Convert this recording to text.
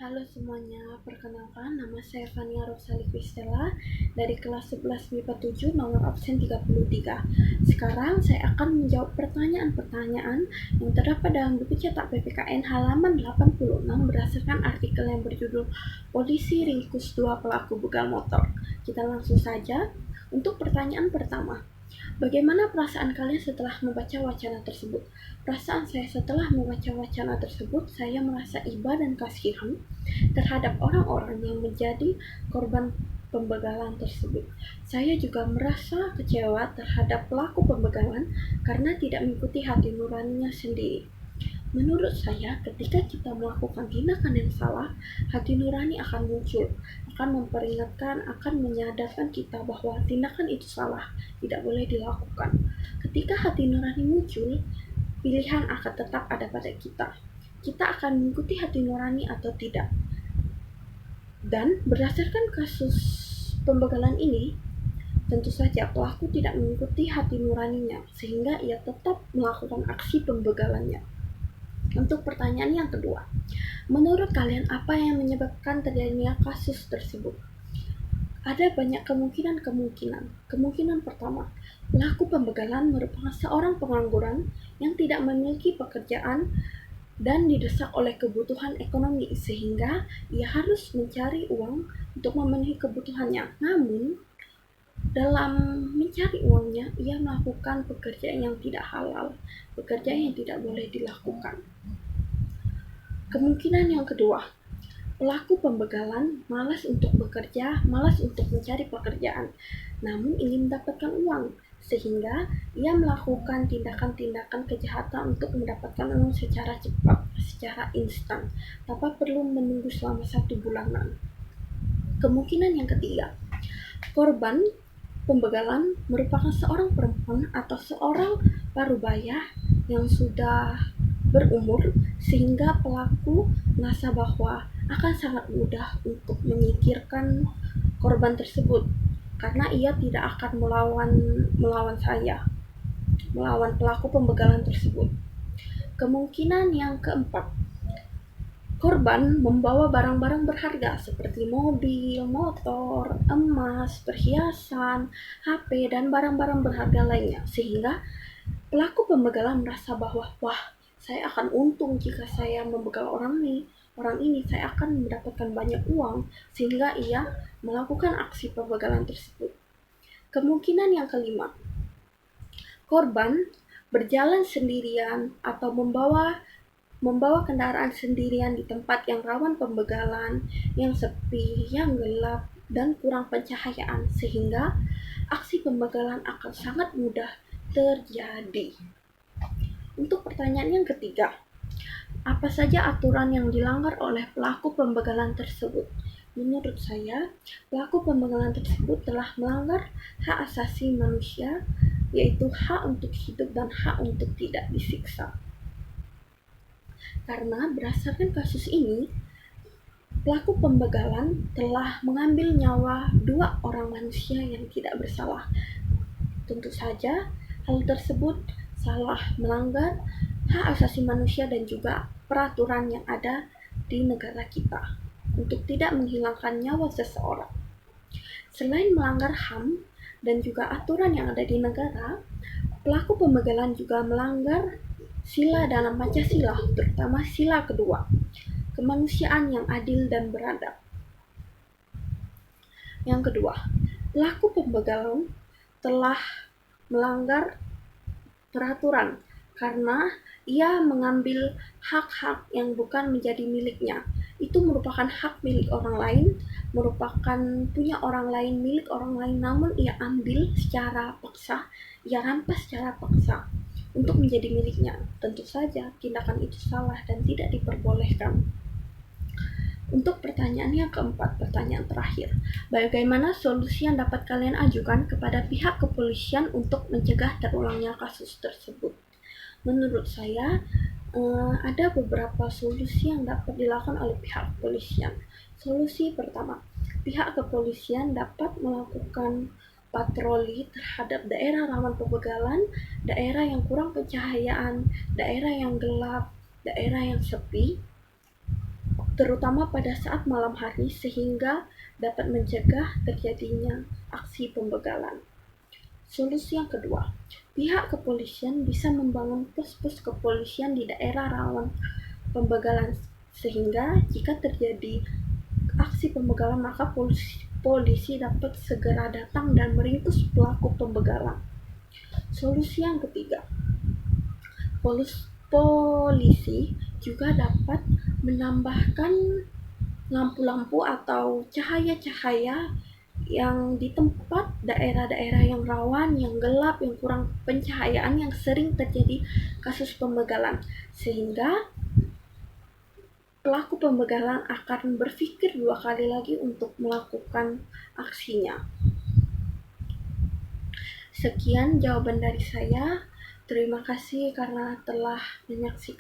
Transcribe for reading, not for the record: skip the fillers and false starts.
Halo semuanya, perkenalkan nama saya Fania Rosali Kristela dari kelas 11 MIPA 7 nomor absen 33. Sekarang saya akan menjawab pertanyaan-pertanyaan yang terdapat dalam buku cetak PPKN halaman 86 berdasarkan artikel yang berjudul Polisi Ringkus 2 Pelaku Begal Motor. Kita langsung saja untuk pertanyaan pertama. Bagaimana perasaan kalian setelah membaca wacana tersebut? Perasaan saya setelah membaca wacana tersebut, saya merasa iba dan kasihan terhadap orang-orang yang menjadi korban pembegalan tersebut. Saya juga merasa kecewa terhadap pelaku pembegalan karena tidak mengikuti hati nuraninya sendiri. Menurut saya, ketika kita melakukan tindakan yang salah, hati nurani akan muncul, akan memperingatkan, akan menyadarkan kita bahwa tindakan itu salah, tidak boleh dilakukan. Ketika hati nurani muncul, pilihan akan tetap ada pada kita. Kita akan mengikuti hati nurani atau tidak. Dan berdasarkan kasus pembegalan ini, tentu saja pelaku tidak mengikuti hati nuraninya, sehingga ia tetap melakukan aksi pembegalannya. Untuk pertanyaan yang kedua, menurut kalian apa yang menyebabkan terjadinya kasus tersebut? Ada banyak kemungkinan. Kemungkinan pertama, pelaku pembegalan merupakan seorang pengangguran yang tidak memiliki pekerjaan dan didesak oleh kebutuhan ekonomi sehingga ia harus mencari uang untuk memenuhi kebutuhannya. Namun, dalam mencari uangnya, ia melakukan pekerjaan yang tidak halal, pekerjaan yang tidak boleh dilakukan. Kemungkinan yang kedua, pelaku pembegalan malas untuk bekerja, malas untuk mencari pekerjaan, namun ingin mendapatkan uang, sehingga ia melakukan tindakan-tindakan kejahatan untuk mendapatkan uang secara cepat, secara instan, tanpa perlu menunggu selama 1 bulanan. Kemungkinan yang ketiga, korban pembegalan merupakan seorang perempuan atau seorang parubaya yang sudah berumur, sehingga pelaku merasa bahwa akan sangat mudah untuk menyingkirkan korban tersebut karena ia tidak akan melawan pelaku pembegalan tersebut. Kemungkinan yang keempat, korban membawa barang-barang berharga seperti mobil, motor, emas, perhiasan, HP, dan barang-barang berharga lainnya, sehingga pelaku pembegalan merasa bahwa saya akan untung jika saya membegal orang ini saya akan mendapatkan banyak uang, sehingga ia melakukan aksi pembegalan tersebut. Kemungkinan yang kelima, korban berjalan sendirian atau membawa kendaraan sendirian di tempat yang rawan pembegalan, yang sepi, yang gelap, dan kurang pencahayaan, sehingga aksi pembegalan akan sangat mudah terjadi. Untuk pertanyaan yang ketiga, apa saja aturan yang dilanggar oleh pelaku pembegalan tersebut? Menurut saya, pelaku pembegalan tersebut telah melanggar hak asasi manusia, yaitu hak untuk hidup dan hak untuk tidak disiksa. Karena berdasarkan kasus ini, pelaku pembegalan telah mengambil nyawa 2 orang manusia yang tidak bersalah. Tentu saja, hal tersebut salah, melanggar hak asasi manusia dan juga peraturan yang ada di negara kita untuk tidak menghilangkan nyawa seseorang. Selain melanggar HAM dan juga aturan yang ada di negara, pelaku pembegalan juga melanggar sila dalam Pancasila, terutama sila kedua, kemanusiaan yang adil dan beradab. Yang kedua, pelaku pembegalan telah melanggar peraturan karena ia mengambil hak-hak yang bukan menjadi miliknya. Itu merupakan hak milik orang lain, merupakan punya orang lain, milik orang lain, namun ia ambil secara paksa, ia rampas secara paksa untuk menjadi miliknya. Tentu saja tindakan itu salah dan tidak diperbolehkan. Untuk pertanyaan yang keempat, pertanyaan terakhir, bagaimana solusi yang dapat kalian ajukan kepada pihak kepolisian untuk mencegah terulangnya kasus tersebut? Menurut saya, ada beberapa solusi yang dapat dilakukan oleh pihak kepolisian. Solusi pertama, pihak kepolisian dapat melakukan patroli terhadap daerah rawan pembegalan, daerah yang kurang pencahayaan, daerah yang gelap, daerah yang sepi, terutama pada saat malam hari sehingga dapat mencegah terjadinya aksi pembegalan. Solusi yang kedua, pihak kepolisian bisa membangun pos-pos kepolisian di daerah rawan pembegalan sehingga jika terjadi aksi pembegalan maka polisi dapat segera datang dan meringkus pelaku pembegalan. Solusi yang ketiga, polisi juga dapat menambahkan lampu-lampu atau cahaya-cahaya yang di tempat daerah-daerah yang rawan, yang gelap, yang kurang pencahayaan, yang sering terjadi kasus pembegalan, sehingga pelaku pembegalan akan berpikir 2 kali lagi untuk melakukan aksinya. Sekian jawaban dari saya. Terima kasih karena telah menyaksikan